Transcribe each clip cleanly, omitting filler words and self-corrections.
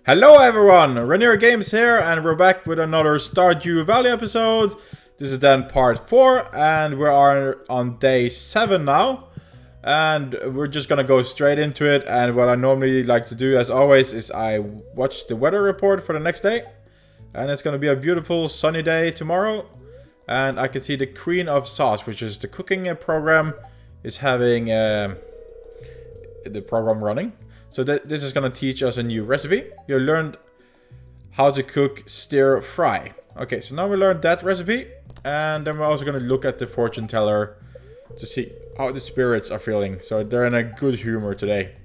Hello everyone, Rainier Games here, and we're back with another Stardew Valley episode. This is then part 4, and we are on day 7 now. And we're just gonna go straight into it, and what I normally like to do, as always, is I watch the weather report for the next day. And it's gonna be a beautiful sunny day tomorrow. And I can see the Queen of Sauce, which is the cooking program, is having the program running. So this is going to teach us a new recipe. You learned how to cook stir fry. Okay, so now we learned that recipe. And then we're also going to look at the fortune teller to see how the spirits are feeling. So they're in a good humor today.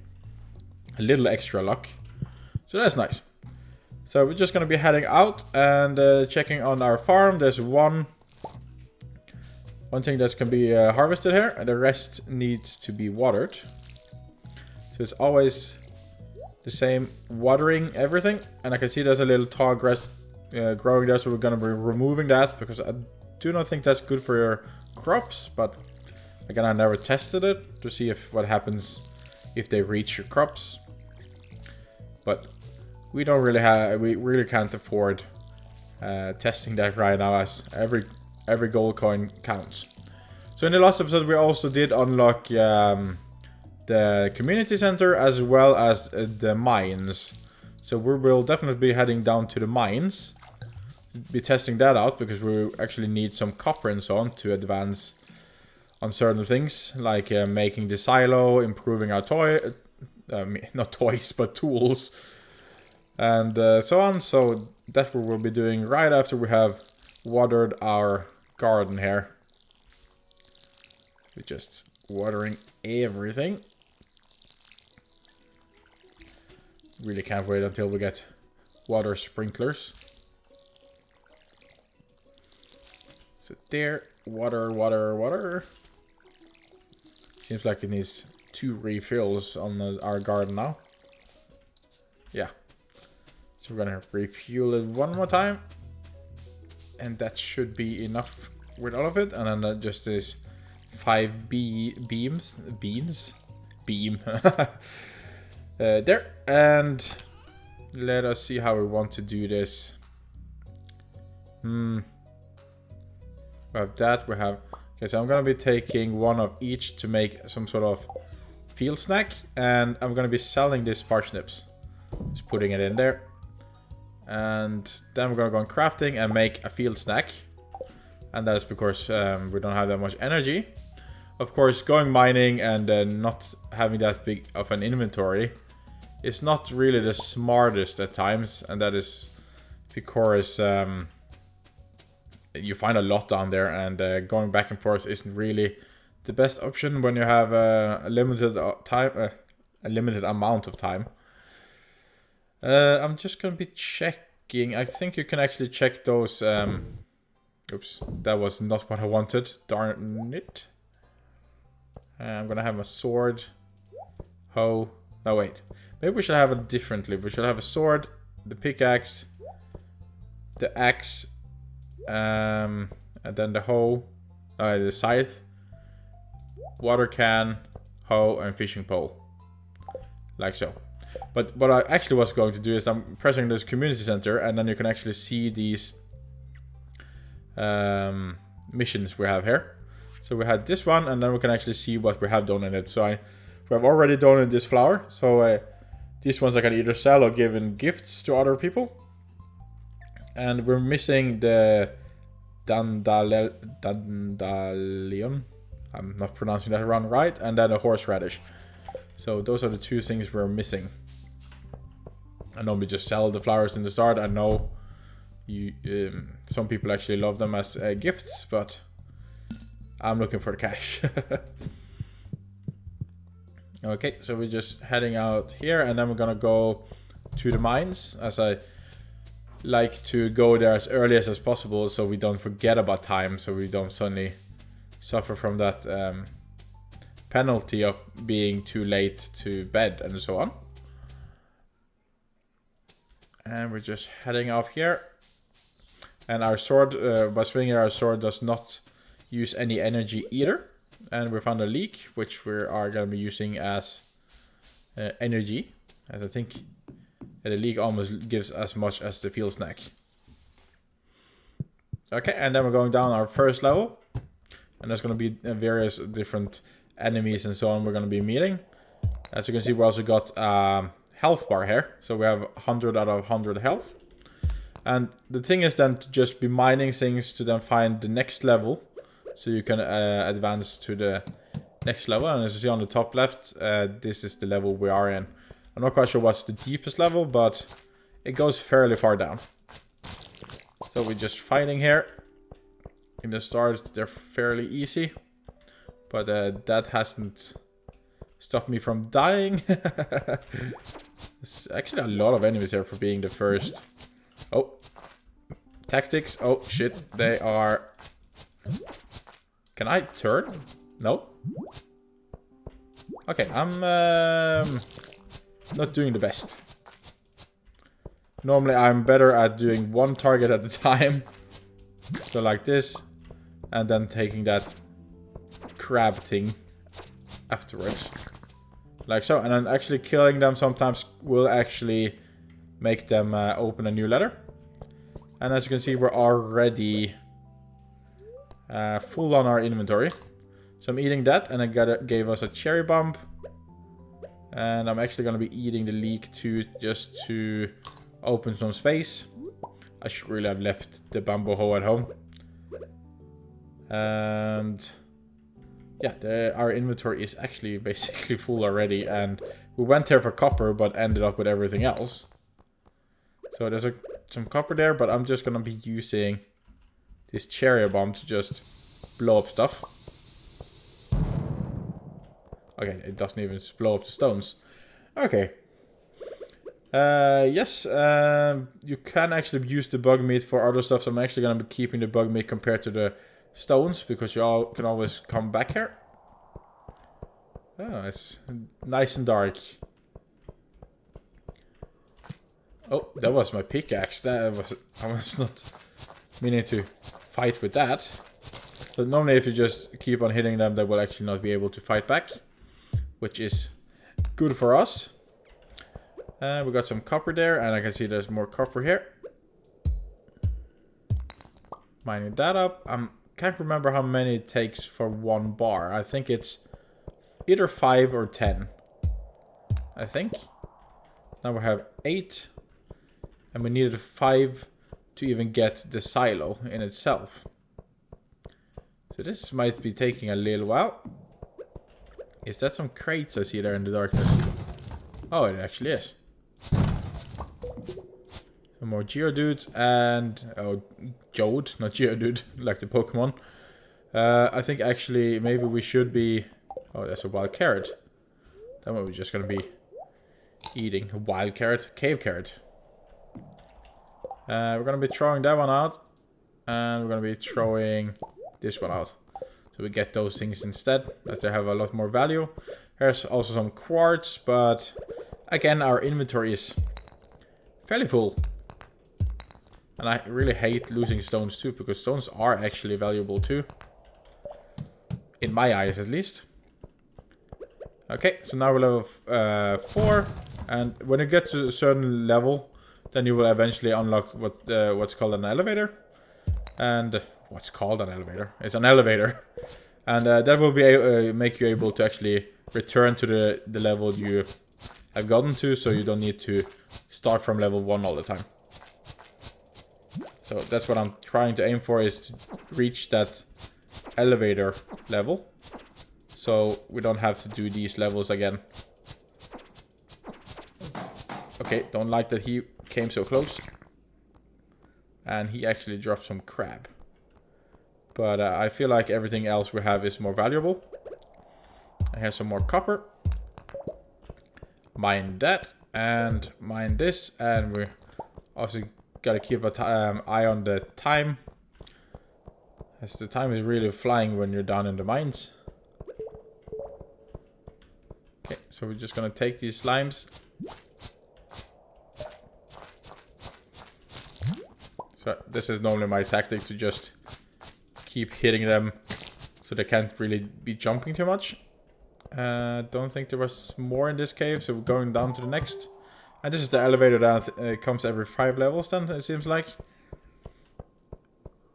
A little extra luck. So that's nice. So we're just going to be heading out and checking on our farm. There's one thing that can be harvested here. And the rest needs to be watered. So it's always the same, watering everything. And I can see there's a little tall grass growing there, so we're going to be removing that. Because I do not think that's good for your crops. But again, I never tested it to see what happens if they reach your crops. But we don't really have, we really can't afford testing that right now, as every gold coin counts. So in the last episode we also did unlock the community center as well as the mines. So we will definitely be heading down to the mines. Be testing that out because we actually need some copper and so on to advance on certain things. Like making the silo, improving our not toys, but tools. And so on. So that's what we'll be doing right after we have watered our garden here. We're just watering everything. Really can't wait until we get water sprinklers. So there, water. Seems like it needs 2 refills on our garden now. Yeah. So we're gonna refuel it one more time. And that should be enough with all of it. And then just this 5 beams. There, and let us see how we want to do this. We have that, we have... Okay, so I'm gonna be taking one of each to make some sort of field snack, and I'm gonna be selling these parsnips. Just putting it in there. And then we're gonna go on crafting and make a field snack. And that's because we don't have that much energy. Of course, going mining and not having that big of an inventory is not really the smartest at times, and that is because you find a lot down there, and going back and forth isn't really the best option when you have a limited amount of time. I'm just gonna be checking. I think you can actually check those. Oops, that was not what I wanted. Darn it. I'm gonna have a sword, hoe. No, wait. Maybe we should have it differently. We should have a sword, the pickaxe, the axe, and then the hoe, the scythe, water can, hoe, and fishing pole. Like so. But what I actually was going to do is I'm pressing this community center, and then you can actually see these missions we have here. So we had this one, and then we can actually see what we have done in it. So we have already done in this flower. So these ones I can either sell or give in gifts to other people. And we're missing the dandelion. I'm not pronouncing that around right. And then a horseradish. So those are the 2 things we're missing. I normally just sell the flowers in the start. I know some people actually love them as gifts, but I'm looking for the cash. Okay, so we're just heading out here, and then we're gonna go to the mines, as I like to go there as early as possible so we don't forget about time, so we don't suddenly suffer from that penalty of being too late to bed and so on. And we're just heading off here. And our sword, by swinging our sword, does not use any energy either. And we found a leek, which we are going to be using as energy. As I think the leek almost gives as much as the field snack. Okay, and then we're going down our first level. And there's going to be various different enemies and so on we're going to be meeting. As you can see, we also got health bar here. So we have 100 out of 100 health. And the thing is then to just be mining things to then find the next level. So you can advance to the next level. And as you see on the top left, this is the level we are in. I'm not quite sure what's the deepest level, but it goes fairly far down. So we're just fighting here. In the start, they're fairly easy. But that hasn't stopped me from dying. There's actually a lot of enemies here for being the first. Oh. Tactics. Oh, shit. They are... Can I turn? No. Okay, I'm not doing the best. Normally, I'm better at doing one target at a time. So like this. And then taking that crab thing afterwards. Like so. And then actually killing them sometimes will actually make them open a new letter. And as you can see, we're already full on our inventory. So I'm eating that, and it gave us a cherry bomb. And I'm actually going to be eating the leek too, just to open some space. I should really have left the bamboo hoe at home. And yeah, our inventory is actually basically full already. And we went there for copper, but ended up with everything else. So there's some copper there, but I'm just going to be using this cherry bomb to just blow up stuff. Okay, it doesn't even blow up the stones. Okay. Yes, you can actually use the bug meat for other stuff. So I'm actually going to be keeping the bug meat compared to the stones, because you all can always come back here. Oh, it's nice and dark. Oh, that was my pickaxe. I was not meaning to fight with that. So normally if you just keep on hitting them, they will actually not be able to fight back, which is good for us. We got some copper there, and I can see there's more copper here. Mining that up. I can't remember how many it takes for one bar. I think it's either 5 or 10. I think. Now we have 8. And we needed 5 to even get the silo in itself. So this might be taking a little while. Is that some crates I see there in the darkness? Oh, it actually is. Some more Geodudes and... Oh, Jode, not Geodude, like the Pokemon. I think actually maybe we should be... Oh, that's a wild carrot. That one we're just going to be eating. A wild carrot, cave carrot. We're going to be throwing that one out. And we're going to be throwing this one out. So we get those things instead, as they have a lot more value. There's also some quartz, but again, our inventory is fairly full. And I really hate losing stones too, because stones are actually valuable too. In my eyes, at least. Okay, so now we're level 4. And when you get to a certain level, then you will eventually unlock what's called an elevator. And what's called an elevator? It's an elevator. And that will be make you able to actually return to the level you have gotten to, so you don't need to start from level 1 all the time. So that's what I'm trying to aim for, is to reach that elevator level. So we don't have to do these levels again. Okay, don't like that he came so close. And he actually dropped some crab. But I feel like everything else we have is more valuable. I have some more copper. Mine that. And mine this. And we also got to keep an eye on the time. As the time is really flying when you're down in the mines. Okay, so we're just going to take these slimes. So this is normally my tactic, to just keep hitting them so they can't really be jumping too much. Don't think there was more in this cave, so we're going down to the next. And this is the elevator that comes every 5 levels then, it seems like.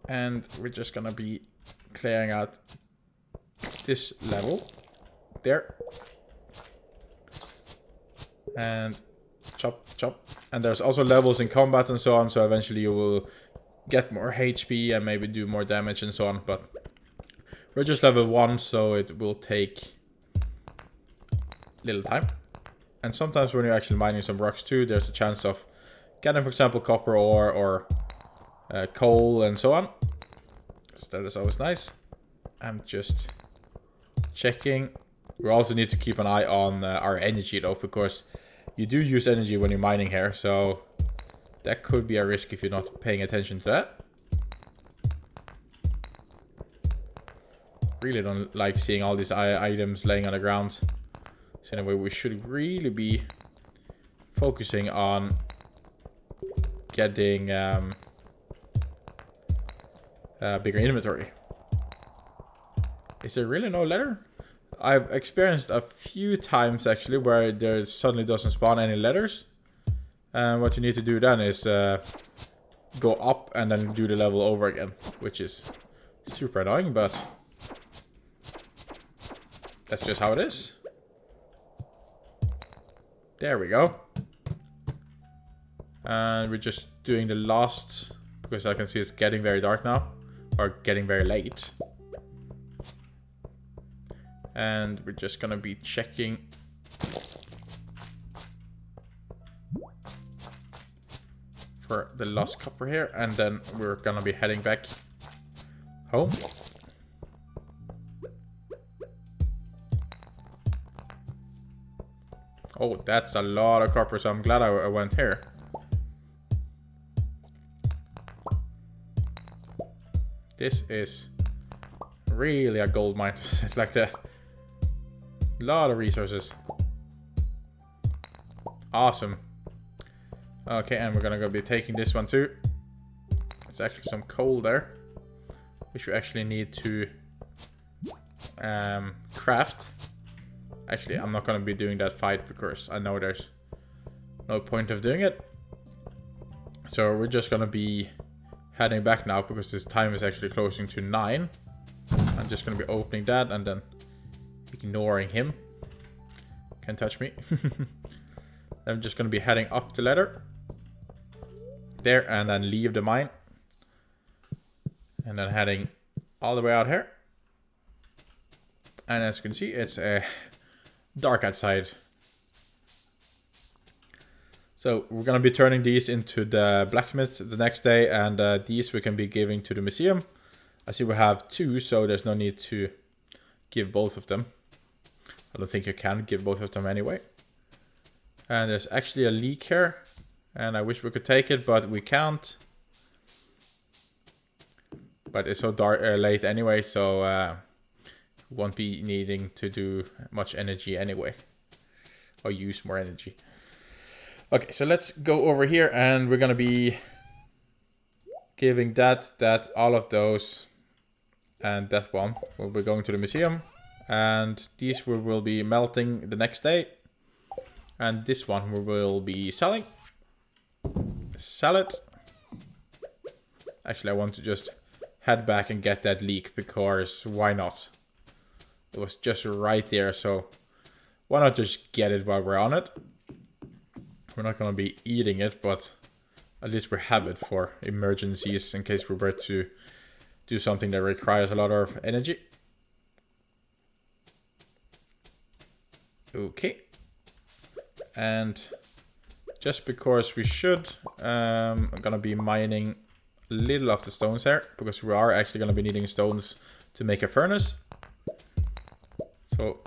And we're just gonna be clearing out this level. There. And chop, chop. And there's also levels in combat and so on, so eventually you will get more HP and maybe do more damage and so on, but we're just level 1, so it will take little time. And sometimes when you're actually mining some rocks too, there's a chance of getting, for example, copper ore or coal and so on. So that is always nice. I'm just checking. We also need to keep an eye on our energy though, because you do use energy when you're mining here, so that could be a risk if you're not paying attention to that. Really don't like seeing all these items laying on the ground. So anyway, we should really be focusing on getting bigger inventory. Is there really no leather? I've experienced a few times actually where there suddenly doesn't spawn any letters. And what you need to do then is go up and then do the level over again, which is super annoying, but that's just how it is. There we go. And we're just doing the last, because I can see it's getting very dark now, or getting very late. And we're just gonna be checking for the lost copper here, and then we're gonna be heading back home. Oh, that's a lot of copper, so I'm glad I went here. This is really a gold mine. It's like that. A lot of resources. Awesome. Okay, and we're gonna go be taking this one too. There's actually some coal there, which we actually need to craft. Actually, I'm not gonna be doing that fight because I know there's no point of doing it. So we're just gonna be heading back now because this time is actually closing to 9. I'm just gonna be opening that and then ignoring him. Can't touch me. I'm just gonna be heading up the ladder. There, and then leave the mine. And then heading all the way out here. And as you can see, it's dark outside. So we're gonna be turning these into the blacksmith the next day, and these we can be giving to the museum. I see we have 2, so there's no need to give both of them. I don't think you can give both of them anyway. And there's actually a leak here, and I wish we could take it, but we can't. But it's so dark, late anyway, so won't be needing to do much energy anyway, or use more energy. Okay, so let's go over here, and we're gonna be giving that, all of those, and that one will be going to the museum, and these we will be melting the next day, and this one we will be selling. Sell it. Actually, I want to just head back and get that leak, because why not? It was just right there, so why not just get it while we're on it? We're not going to be eating it, but at least we have it for emergencies in case we're about to do something that requires a lot of energy. Okay. And just because we should, I'm going to be mining a little of the stones here, because we are actually going to be needing stones to make a furnace. So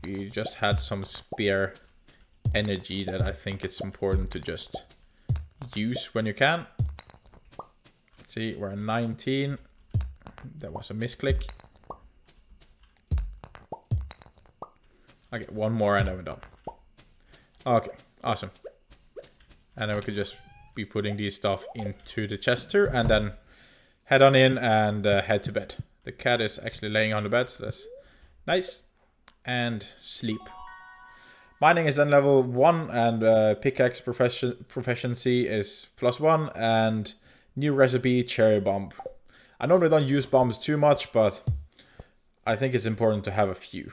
we just had some spare energy that I think it's important to just use when you can. Let's see, we're at 19. That was a misclick. Okay, one more and then we're done. Okay, awesome. And then we could just be putting these stuff into the chest here, and then head on in and head to bed. The cat is actually laying on the bed, so that's nice. And sleep. Mining is then level 1, and pickaxe proficiency is +1, and new recipe, cherry bomb. I normally don't use bombs too much, but I think it's important to have a few.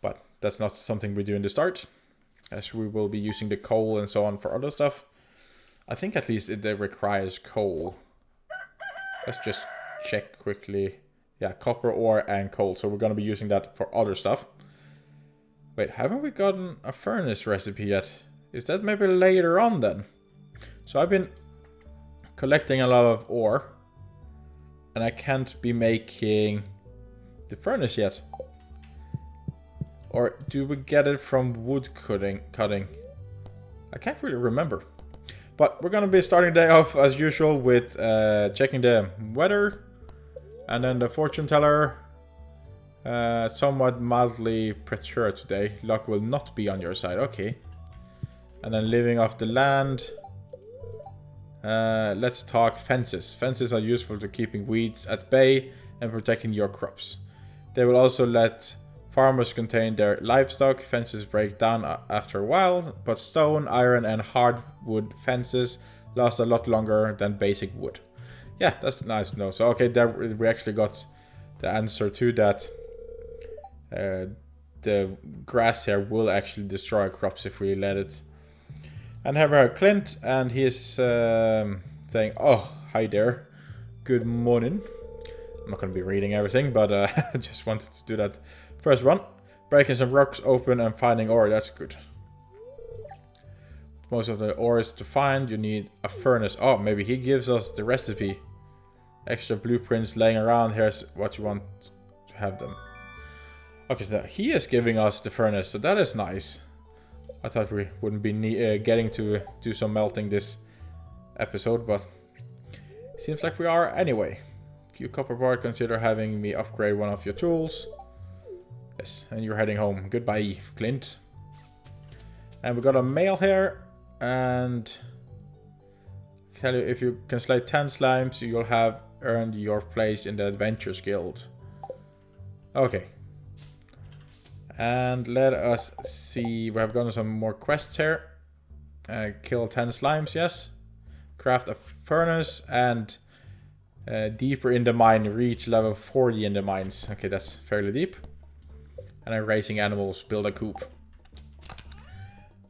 But that's not something we do in the start, as we will be using the coal and so on for other stuff. I think at least it requires coal. Let's just check quickly. Yeah, copper ore and coal, so we're going to be using that for other stuff. Wait, haven't we gotten a furnace recipe yet? Is that maybe later on then? So I've been collecting a lot of ore, and I can't be making the furnace yet. Or do we get it from wood cutting? I can't really remember. But we're going to be starting the day off as usual with checking the weather. And then the fortune teller. Somewhat mildly perturbed today. Luck will not be on your side. Okay. And then living off the land. Let's talk fences. Fences are useful to keeping weeds at bay and protecting your crops. They will also let farmers contain their livestock. Fences break down after a while, but stone, iron and hardwood fences last a lot longer than basic wood. Yeah, that's nice to know. So okay, there we actually got the answer to that. The grass here will actually destroy crops if we let it. And have our Clint, and he is saying, "Oh, hi there, good morning." I'm not going to be reading everything, but I just wanted to do that first one. Breaking some rocks open and finding ore, that's good. Most of the ore is to find. You need a furnace. Oh, maybe he gives us the recipe. Extra blueprints laying around. Here's what you want to have them. Okay, so he is giving us the furnace, so that is nice. I thought we wouldn't be getting to do some melting this episode, but seems like we are anyway. Few copper bar, consider having me upgrade one of your tools. Yes, and you're heading home. Goodbye, Clint. And we got a mail here, and tell you if you can slay 10 slimes, you'll have earned your place in the Adventurers Guild. Okay. And let us see, we have gotten some more quests here. Kill 10 slimes, yes. Craft a furnace, and deeper in the mine, reach level 40 in the mines. Okay, that's fairly deep. And then raising animals, build a coop.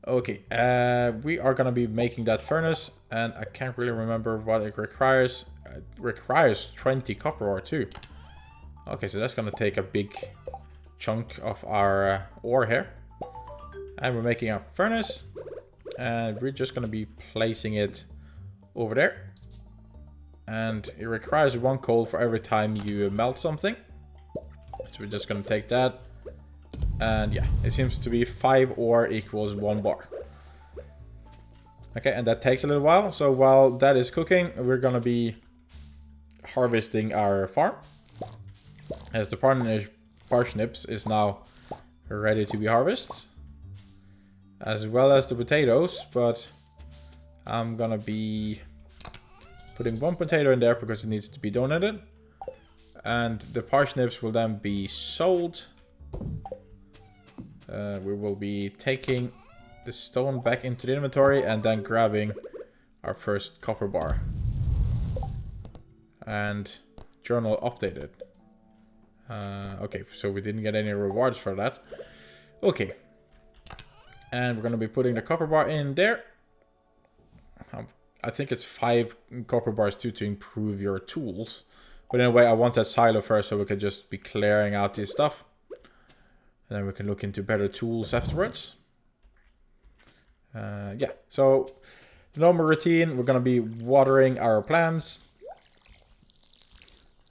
Okay, we are gonna be making that furnace, and I can't really remember what it requires. It requires 20 copper ore too. Okay, so that's gonna take a big chunk of our ore here. And we're making a furnace, and we're just gonna be placing it over there. And it requires 1 coal for every time you melt something. So we're just gonna take that. And yeah, it seems to be 5 ore equals 1 bar. Okay, and that takes a little while. So while that is cooking, we're gonna be harvesting our farm. As the parsnips is now ready to be harvested, as well as the potatoes, but I'm gonna be putting 1 potato in there because it needs to be donated, and the parsnips will then be sold. We will be taking the stone back into the inventory and then grabbing our first copper bar. And journal updated. Okay, so we didn't get any rewards for that. Okay. And we're going to be putting the copper bar in there. I think it's 5 copper bars too to improve your tools. But anyway, I want that silo first so we can just be clearing out this stuff. And then we can look into better tools afterwards. Yeah, so the normal routine, we're going to be watering our plants.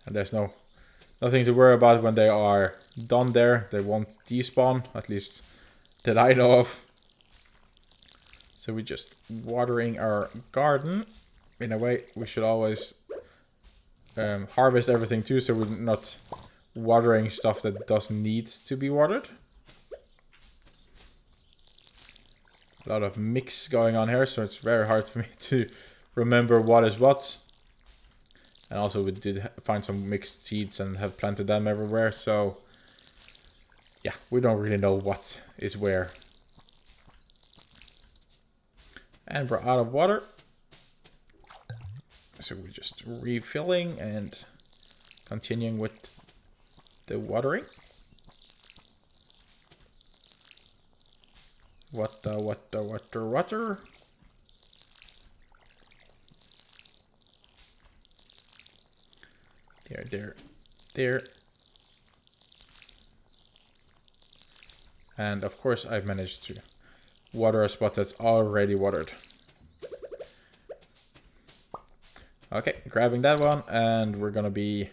And there's nothing to worry about when they are done there. They won't despawn, at least that I know of. So we're just watering our garden. In a way, we should always harvest everything too, so we're not watering stuff that doesn't need to be watered. A lot of mix going on here, so it's very hard for me to remember what is what. And also we did find some mixed seeds and have planted them everywhere, so yeah, we don't really know what is where. And we're out of water. So we're just refilling and continuing with the watering. Water. There. And of course I've managed to water a spot that's already watered. Okay, grabbing that one, and we're gonna be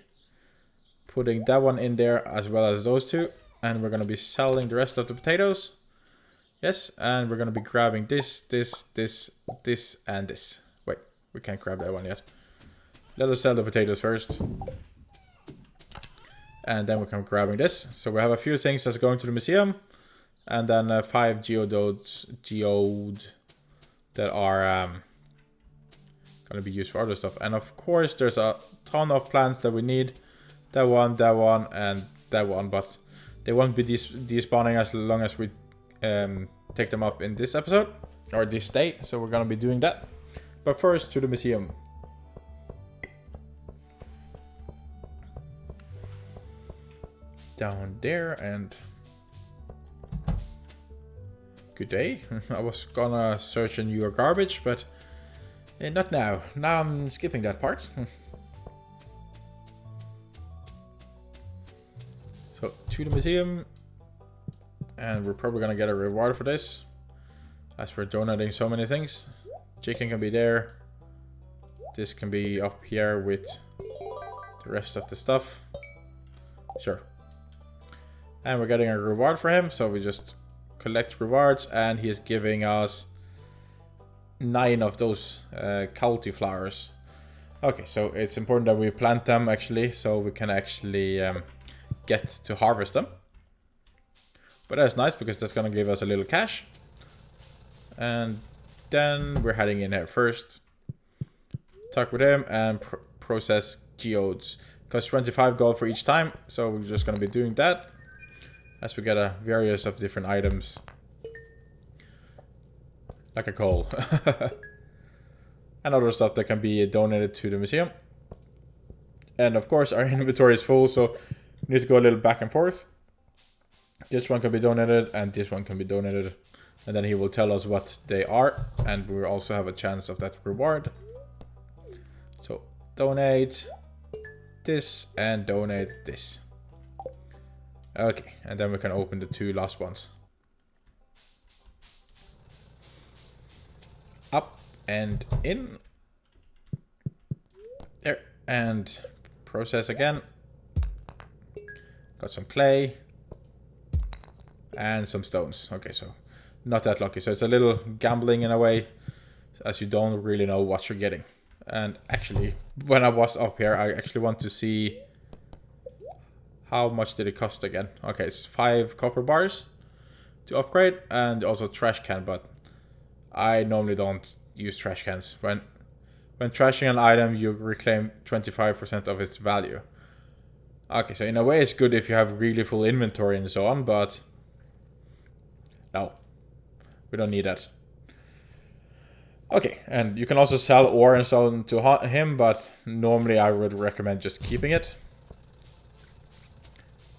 putting that one in there as well as those two. And we're gonna be selling the rest of the potatoes. Yes, and we're gonna be grabbing this, and this. Wait, we can't grab that one yet. Let us sell the potatoes first. And then we come grabbing this. So we have a few things that's going to the museum. And then 5 geodes that are going to be used for other stuff. And of course, there's a ton of plants that we need. That one, and that one. But they won't be despawning as long as we take them up in this episode. Or this day. So we're going to be doing that. But first, to the museum. Down there, and good day. I was gonna search in your garbage, but not now. Now I'm skipping that part. So to the museum, and we're probably gonna get a reward for this, as we're donating so many things. Chicken can be there. This can be up here with the rest of the stuff. Sure. And we're getting a reward for him, so we just collect rewards, and he is giving us 9 of those cauliflowers. Okay, so it's important that we plant them actually, so we can actually get to harvest them. But that's nice because that's gonna give us a little cash. And then we're heading in here first. Talk with him and process geodes. Costs 25 gold for each time, so we're just gonna be doing that. As we get a various of different items. Like a coal. And other stuff that can be donated to the museum. And of course our inventory is full, so we need to go a little back and forth. This one can be donated, and this one can be donated. And then he will tell us what they are. And we will also have a chance of that reward. So donate this and donate this. Okay, and then we can open the 2 last ones. Up and in. There. And process again. Got some clay. And some stones. Okay, so not that lucky. So it's a little gambling in a way, as you don't really know what you're getting. And actually, when I was up here, I actually want to see... How much did it cost again? Okay, it's 5 copper bars to upgrade, and also trash can, but I normally don't use trash cans. When trashing an item, you reclaim 25% of its value. Okay, so in a way it's good if you have really full inventory and so on, but no, we don't need that. Okay, and you can also sell ore and so on to him, but normally I would recommend just keeping it.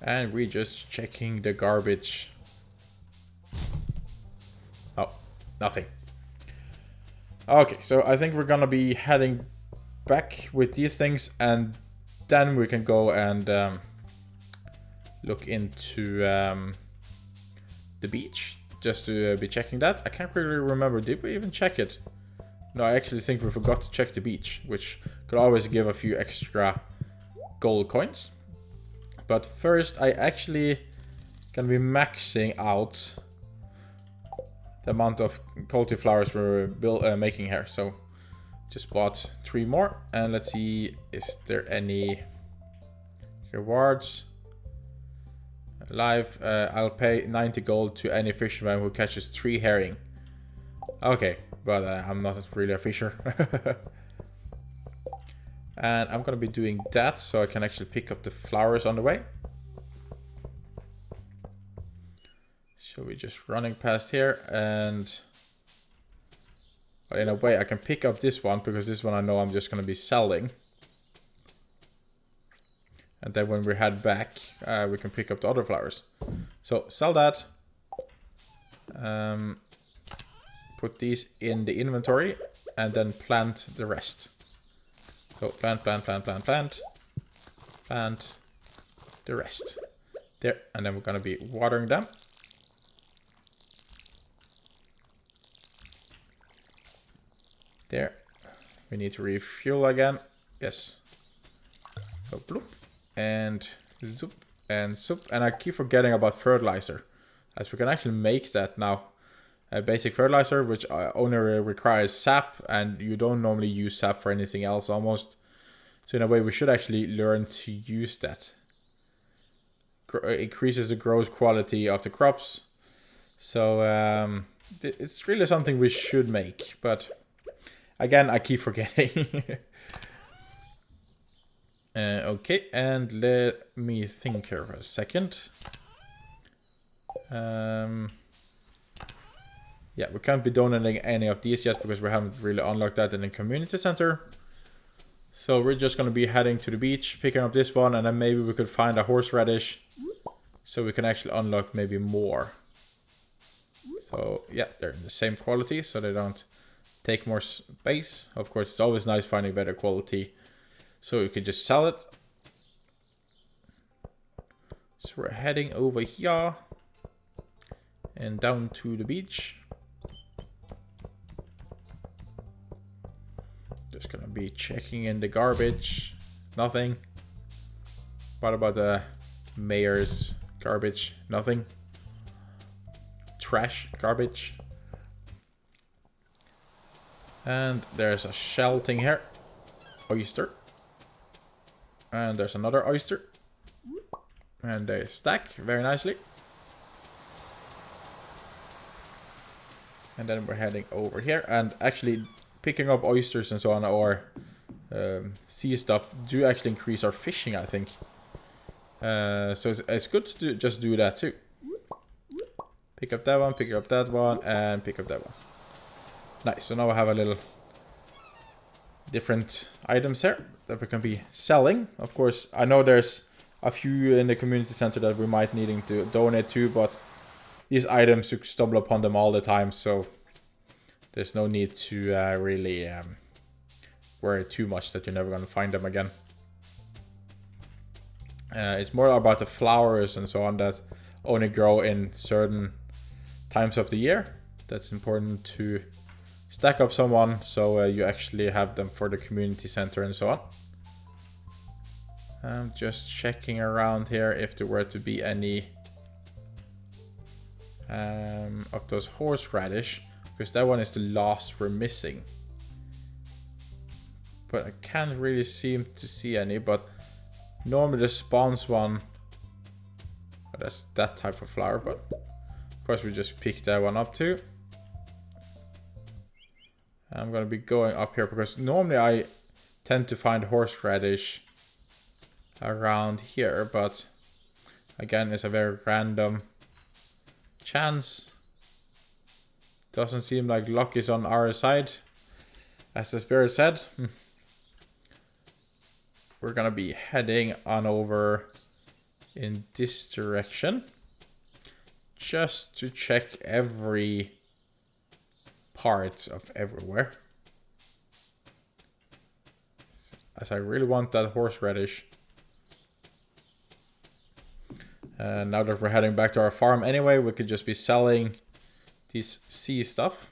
And we're just checking the garbage. Oh, nothing. Okay, so I think we're gonna be heading back with these things, and then we can go and look into the beach. Just to be checking that. I can't really remember. Did we even check it? No, I actually think we forgot to check the beach, which could always give a few extra gold coins. But first, I actually can be maxing out the amount of cauliflowers we're making here. So just bought 3 more, and let's see, is there any rewards? Live, I'll pay 90 gold to any fisherman who catches 3 herring. Okay, but I'm not really a fisher. And I'm gonna be doing that so I can actually pick up the flowers on the way. So we're just running past here, and But in a way, I can pick up this one, because this one I know I'm just going to be selling. And then when we head back, we can pick up the other flowers. So, sell that. Put these in the inventory, and then plant the rest. So, plant the rest. There, and then we're going to be watering them. There. We need to refuel again. Yes. So, bloop. And zoop. And zoop. And I keep forgetting about fertilizer, as we can actually make that now. A basic fertilizer, which only requires sap, and you don't normally use sap for anything else almost. So in a way, we should actually learn to use that. Increases the growth quality of the crops. So it's really something we should make, but again, I keep forgetting. Okay, and let me think here for a second. Yeah, we can't be donating any of these yet because we haven't really unlocked that in the community center. So we're just going to be heading to the beach, picking up this one, and then maybe we could find a horseradish so we can actually unlock maybe more. So yeah, they're in the same quality, so they don't take more space. Of course, it's always nice finding better quality, so you could just sell it. So we're heading over here and down to the beach. Just gonna be checking in the garbage. Nothing. What about the mayor's garbage? Nothing. Trash, garbage. And there's a shell thing here. Oyster. And there's another oyster. And they stack very nicely. And then we're heading over here. And actually, picking up oysters and so on, or sea stuff, do actually increase our fishing, I think. So it's good to just do that too. Pick up that one, pick up that one, and pick up that one. Nice, so now I have a little different items here that we can be selling. Of course, I know there's a few in the community center that we might needing to donate to, but these items, you stumble upon them all the time, so there's no need to really worry too much that you're never going to find them again. It's more about the flowers and so on that only grow in certain times of the year. That's important to stack up someone so you actually have them for the community center and so on. I'm just checking around here if there were to be any of those horseradish. Because that one is the last we're missing. But I can't really seem to see any. But normally the spawns one. Oh, that's that type of flower. But of course we just picked that one up too. I'm going to be going up here. Because normally I tend to find horseradish around here. But again, it's a very random chance. Doesn't seem like luck is on our side, as the spirit said. We're gonna be heading on over in this direction, just to check every part of everywhere. As I really want that horseradish. And now that we're heading back to our farm anyway, we could just be selling this sea stuff.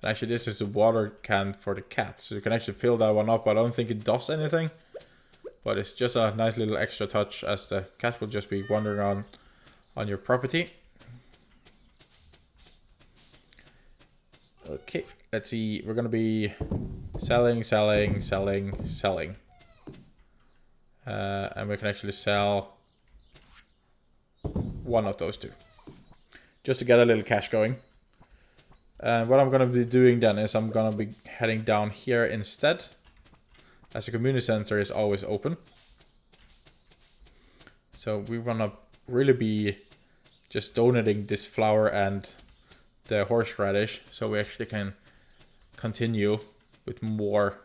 Actually, this is the water can for the cat, so you can actually fill that one up. I don't think it does anything, but it's just a nice little extra touch, as the cat will just be wandering on your property. Okay, let's see. We're gonna be selling. And we can actually sell one of those two, just to get a little cash going. And what I'm going to be doing then is I'm going to be heading down here instead, as the community center is always open. So we want to really be just donating this flower and the horseradish so we actually can continue with more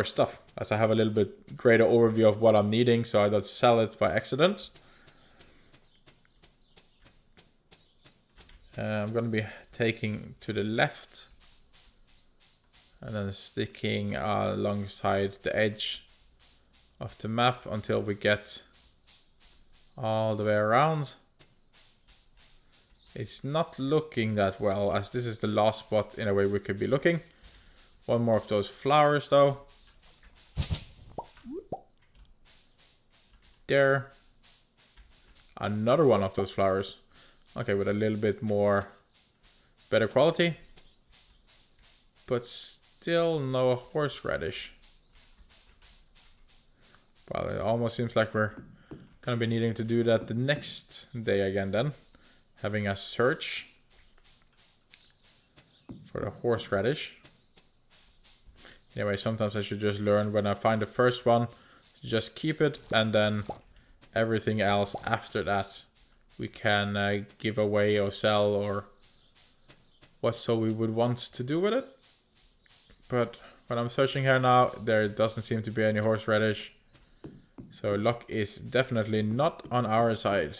stuff, as I have a little bit greater overview of what I'm needing, so I don't sell it by accident. I'm going to be taking to the left and then sticking alongside the edge of the map until we get all the way around. It's not looking that well, as this is the last spot in a way we could be looking. One more of those flowers though. There. Another one of those flowers. Okay, with a little bit more better quality. But still no horseradish. Well, it almost seems like we're gonna be needing to do that the next day again then. Having a search for the horseradish. Anyway, sometimes I should just learn when I find the first one, just keep it, and then everything else after that we can give away or sell or what so we would want to do with it. But when I'm searching here now, there doesn't seem to be any horseradish. So luck is definitely not on our side.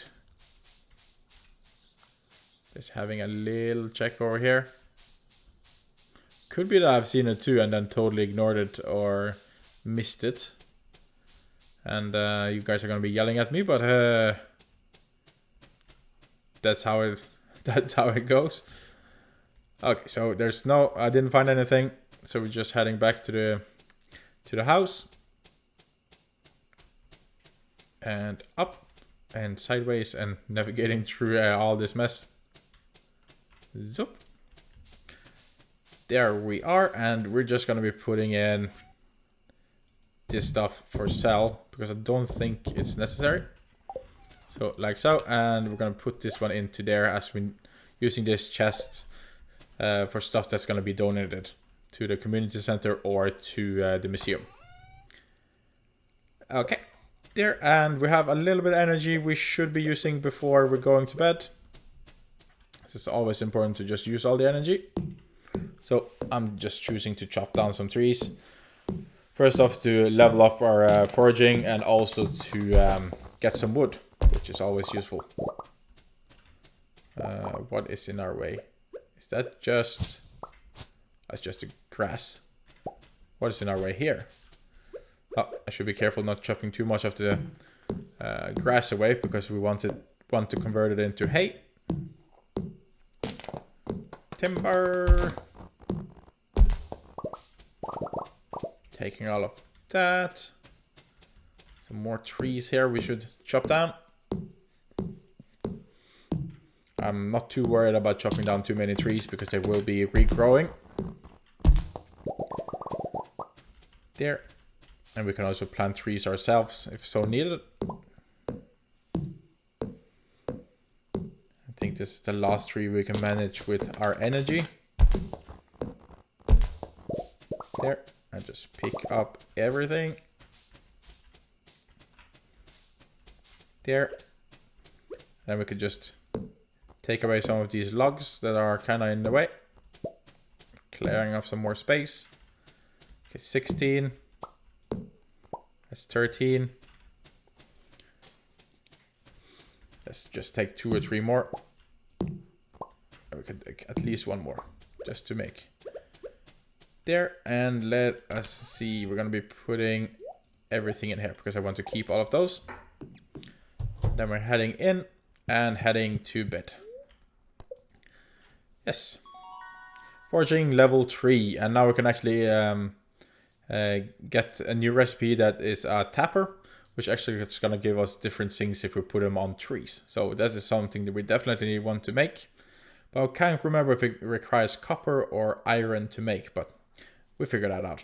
Just having a little check over here. Could be that I've seen it too and then totally ignored it or missed it. And you guys are going to be yelling at me, but that's how it goes. Okay, so there's no, I didn't find anything, so we're just heading back to the house. And up and sideways and navigating through all this mess. Zoop. There we are, and we're just gonna be putting in this stuff for sale because I don't think it's necessary. So like so, and we're gonna put this one into there as we're using this chest for stuff that's gonna be donated to the community center or to the museum. Okay, there, and we have a little bit of energy we should be using before we're going to bed. It's always important to just use all the energy. So I'm just choosing to chop down some trees. First off, to level up our foraging and also to get some wood, which is always useful. What is in our way? Is that just... That's just the grass. What is in our way here? Oh, I should be careful not chopping too much of the grass away because we want to convert it into hay. Timber. Taking all of that. Some more trees here we should chop down. I'm not too worried about chopping down too many trees because they will be regrowing. There. And we can also plant trees ourselves if so needed. I think this is the last tree we can manage with our energy. There. And just pick up everything. There. Then we could just take away some of these logs that are kind of in the way. Clearing up some more space. Okay, 16. That's 13. Let's just take 2 or 3 more. We could take at least 1 more, just to make. There, and let us see. We're gonna be putting everything in here because I want to keep all of those. Then we're heading in and heading to bed. Yes. Foraging level 3, and now we can actually get a new recipe that is a tapper, which actually is going to give us different things if we put them on trees. So that is something that we definitely want to make. But I can't remember if it requires copper or iron to make, but we figured that out.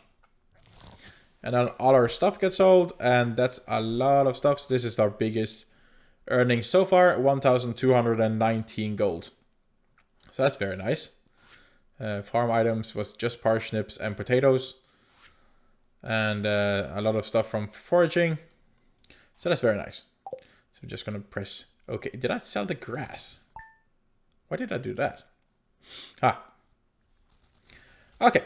And then all our stuff gets sold, and that's a lot of stuff. So this is our biggest earnings so far, 1,219 gold. So that's very nice. Farm items was just parsnips and potatoes. And a lot of stuff from foraging. So that's very nice. So I'm just going to press OK. Did I sell the grass? Why did I do that? Okay.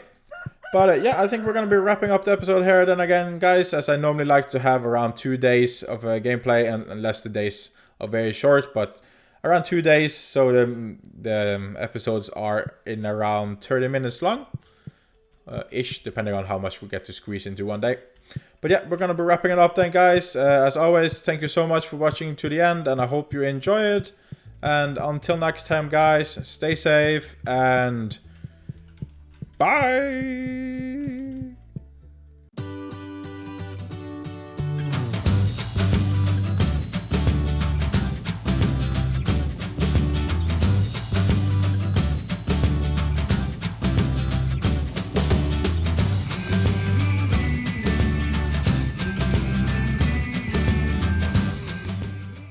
But yeah, I think we're going to be wrapping up the episode here then again, guys, as I normally like to have around 2 days of gameplay, and unless the days are very short, but around 2 days, so the episodes are in around 30 minutes long, ish, depending on how much we get to squeeze into one day. But yeah, we're going to be wrapping it up then, guys. As always, thank you so much for watching to the end, and I hope you enjoyed. And until next time, guys, stay safe, and bye!